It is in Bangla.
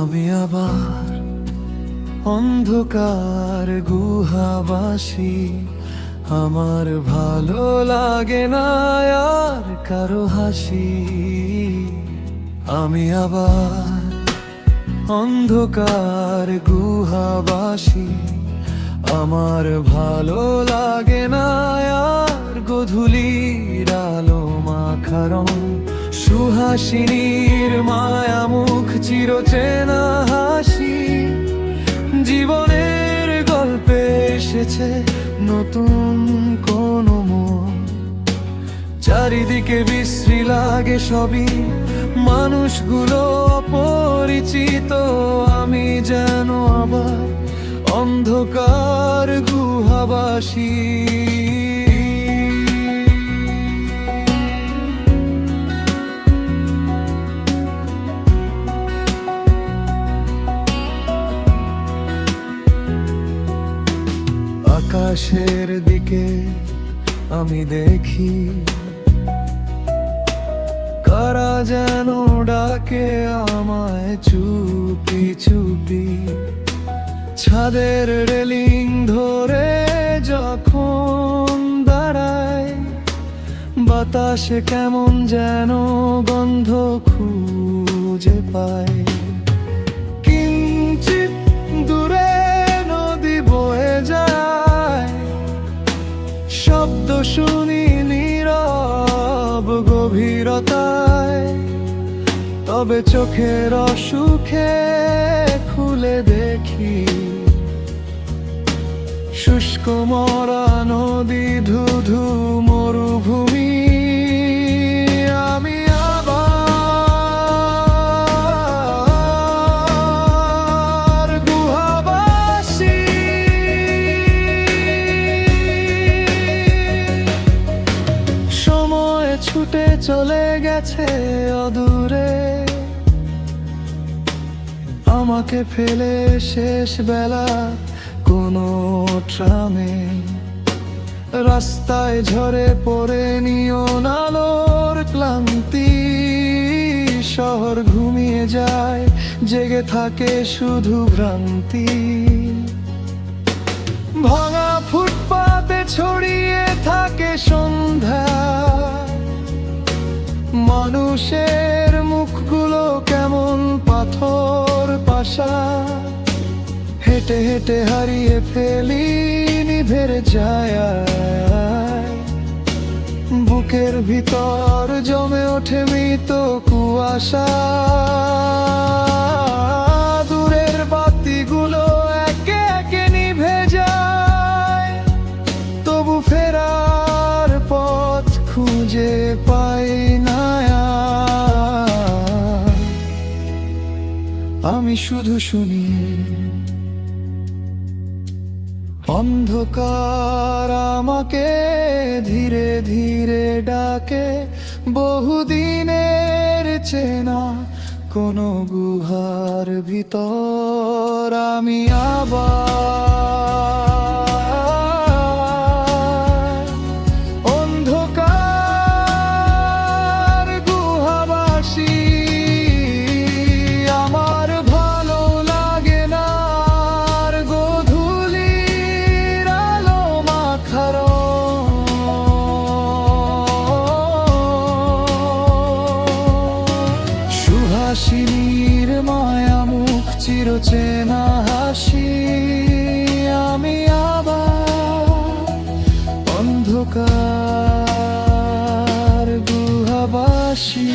আমি আবার অন্ধকার গুহাবাসী, আমার ভালো লাগে না আর কারো হাসি। আমি আবার অন্ধকার গুহাবাসী, আমার ভালো লাগে না আর গধূলির আলো মাখা রং, সুহাসিনীর মায়া মুখ চিরচেনা হাসি। জীবনের গল্পে এসেছে নতুন কোনো মন, চারিদিকে বিশ্রী লাগে সবই, মানুষগুলো অপরিচিত। আমি যেন আবার অন্ধকার গুহাবাসী। আকাশের দিকে আমি দেখি, কারা যেন ডাকে আমায় চুপি চুপি। ছাদের রেলিং ধরে যখন দাঁড়ায়, বাতাসে কেমন যেন গন্ধ খুঁজে পায়। কিঞ্চিত দূরে নদী বয়ে যায়, শব্দ শুনি নীরব গভীরতায়। তবে চোখের অসুখে খুলে দেখি, শুষ্ক মরা নদী, ধুধু মরুভূমি। আমি আবার গুহাবাসী। সময় ছুটে চলে গেছে অদূরে, আমাকে ফেলে শেষ বেলা কোনো ট্রামে। রাস্তায় ঝরে পড়ে নিয়ন আলোর ক্লান্তি, শহর ঘুমিয়ে যায়, জেগে থাকে শুধু ভ্রান্তি। ভাঙা ফুটপাতে ছড়িয়ে থাকে সন্ধ্যা, মানুষের মুখগুলো কেমন পাথর পাশা। হেঁটে হেঁটে হারিয়ে ফেলি নিভের যায়, বুকের ভিতর জমে ওঠে মৃত কুয়াশা। দূরের বাতিগুলো একে একে নিভে যায়, তবু ফেরার পথ খুঁজে পাই না। আমি শুধু শুনি অন্ধকার আমাকে ধীরে ধীরে ডাকে, বহুদিনের চেনা কোনো গুহার ভিতর। আমি আবার অন্ধকার গুহাবাসী। আমার ভালো লাগে না আর গধূলির আলো মাখা রং, সুহাসিনীর মায়া মুখ চিরচেনা হাসি। আমি আবার অন্ধকার গুহাবাসী।